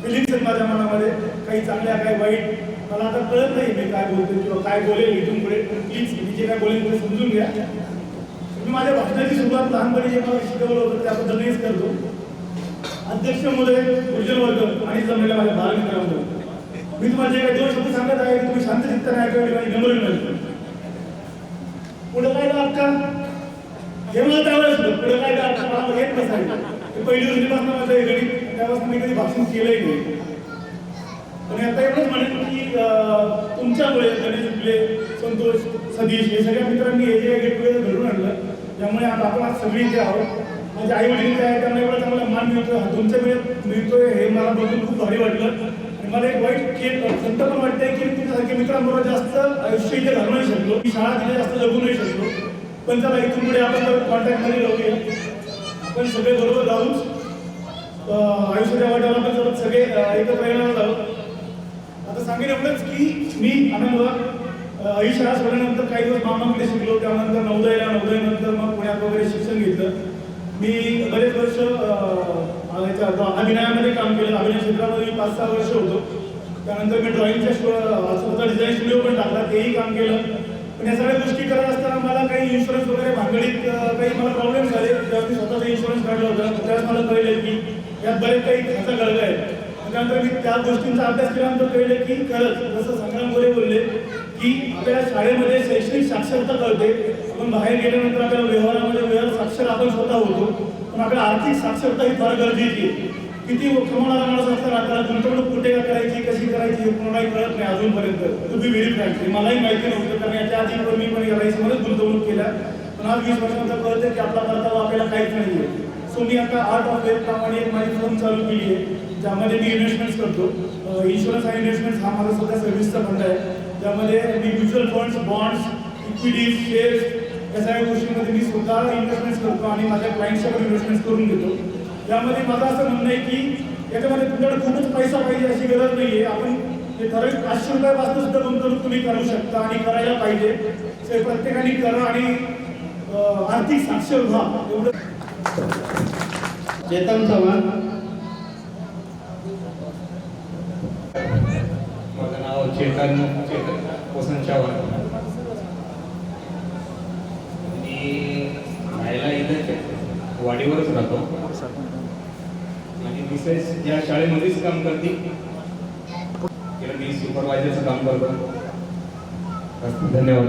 Feelings आहेत माझ्या मनामध्ये, काही चांगल्या काही वाईट. मला आता कळत नाही मी काय बोलतो किंवा काय बोलेल इथून पुढे. प्लीज मी जे काय बोलेल ते समजून घ्या. मी माझ्या भाषणाची सुरुवात लहानपणी जे मला शिकवलं होतं त्या पद्धतीनेच करतो. अध्यक्ष महोदय, गुरुजन वर्ग आणि जमलेल्या माझ्या बालमित्रांनो, मी तुम्हाला जे काही 2 शब्द सांगत आहे तुम्ही शांत चित्ताने ऐकावे आणि नम्र विनंती. पुढे काय का अक्का हे मला त्यावेळेस पुढे काय का अक्का मला येत नसायचं. पहिली दुसरीपासून माझं हे गणित, त्यापासून मी कधी भाषण केलंही नाही. पण आता एवढंच म्हणेन की तुमच्यामुळे गणेश उगले, संतोष, सतीश हे सगळ्या मित्रांनी हे जे गेट टुगेदर घडून आणलं, त्यामुळे आपण आज सगळी इथे आहोत. माझे आई वडील जे आहे त्यांना एवढा चांगला मान मिळतोय, तुमच्या मिळतोय हे मला बघून खूप भारी वाटलं. आणि मला एक वाईट खंत पण वाटतंय की तुमच्यासारख्या मित्रांबरोबर जास्त आयुष्य इथे घालू नाही शकलो, मी शाळा तिथे जास्त जगू नाही शकलो. पण चला इथून पुढे आपण कॉन्टॅक्टमध्ये राहूया. आपण सगळे बरोबर राहून आयुष्याच्या वाट्यावर आपण सोबत सगळे एकत्र येणार आहोत. आता सांगेन एवढंच की मी आनंद आई शाळा सोडल्यानंतर काही दिवस मामाकडे शिकलो, त्यानंतर नवोदयानंतर मग पुण्यात वगैरे शिक्षण घेतलं. मी बरेच वर्ष अभिनयामध्ये काम केलं. अभिनय क्षेत्रामध्ये मी 5-6 वर्ष होतो. त्यानंतर मी ड्रॉइंगच्या स्वतः डिझाईन स्टुडिओ पण टाकला, तेही काम केलं. पण या सगळ्या गोष्टी करत असताना मला काही इन्शुरन्स वगैरे भांडवलीत काही मला प्रॉब्लेम झाले. जेव्हा मी स्वतःचा इन्शुरन्स काढला होता त्यावेळेस मला कळलं की यात बरेच काही खर्च गळगा आहे. त्यानंतर मी त्या गोष्टींचा अभ्यास केल्यानंतर कळलं की खरंच जसं संग्राम गोरे बोलले की आपल्या शाळेमध्ये शैक्षणिक साक्षरता कळते, आपण बाहेर गेल्यानंतर आपल्याला व्यवहारामध्ये व्यवहार साक्षर आपण स्वतः होतो, पण आपल्याला आर्थिक साक्षरता ही फार गरजेची आहे. किती कमवणारा माणूस असताना त्याला गुंतवणूक कुठे करायची, कशी करायची हे कोणालाही कळत नाही अजूनपर्यंत. टू बी व्हेरी फ्रँकली मलाही माहिती नव्हतं, कारण याच्या आधी पण मी पण LICमध्येच गुंतवणूक केल्या. पण आज 20 वर्षानंतर कळतं की आपला परतावा आपल्याला काहीच नाही आहे. सो मी आता आर्ट ऑफ वेल्थ नावाने एक माझी फर्म चालू केली आहे, ज्यामध्ये मी इन्व्हेस्टमेंट्स करतो. इन्शुरन्स आणि इन्व्हेस्टमेंट्स हा माझा सध्या सर्व्हिसचा फंड आहे, ज्यामध्ये मी mutual funds, bonds, equities, shares या सगळ्या गोष्टींमध्ये मी स्वतः इन्व्हेस्टमेंट्स करतो आणि माझ्या क्लायंट्सच्या पण इन्व्हेस्टमेंट्स करून घेतो. यामध्ये माझं असं म्हणणं आहे की याच्यामध्ये तुमच्याकडे खूपच पैसा पाहिजे अशी गरज नाही आहे. आपण हे ठराविक 500 रुपयापासून सुद्धा गुंतवणूक तुम्ही करू शकता आणि करायला पाहिजे. ते प्रत्येकाने करा आणि आर्थिक साक्षर व्हा. एवढं. चेतन चव्हाण. माझं नाव चेतन वसंत चव्हाण. मी राहायला इथं वाडीवरच राहतो आणि मिसेस या शाळेमध्येच काम करते. मी सुपरवायझरचं काम करतो. धन्यवाद.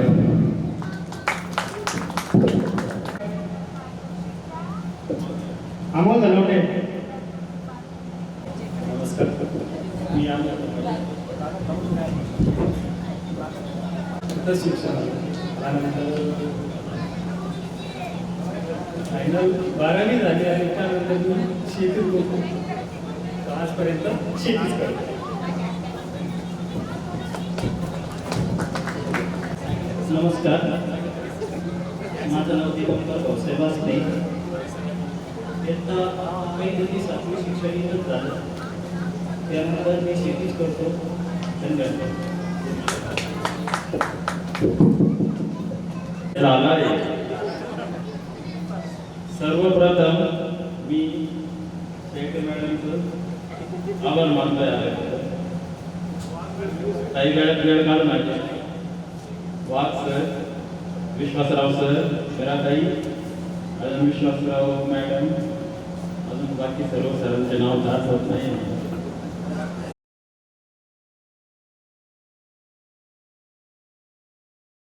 अमोल धनवटे. नमस्कार. मी शिक्षण त्यानंतर फायनल 12वी झाली आणि त्यानंतर मी शेतीत होतो. आजपर्यंत शेतीच करतो. नमस्कार, माझं नाव दीपंकर भाऊसाहेब असते. इयत्ता 7वी शिक्षण इथंच झालं, त्यानंतर मी शेतीच करतो. धन्यवाद. झाला आहे. सर्वप्रथम मी शेळके मॅडमचं आभार मानतो आहे. काही वेळ काढून आहे. वाघ सर, विश्वासराव सर, मीराताई, अजून विश्वासराव मॅडम, अजून बाकी सर्व सरांचे नाव जात होत नाही.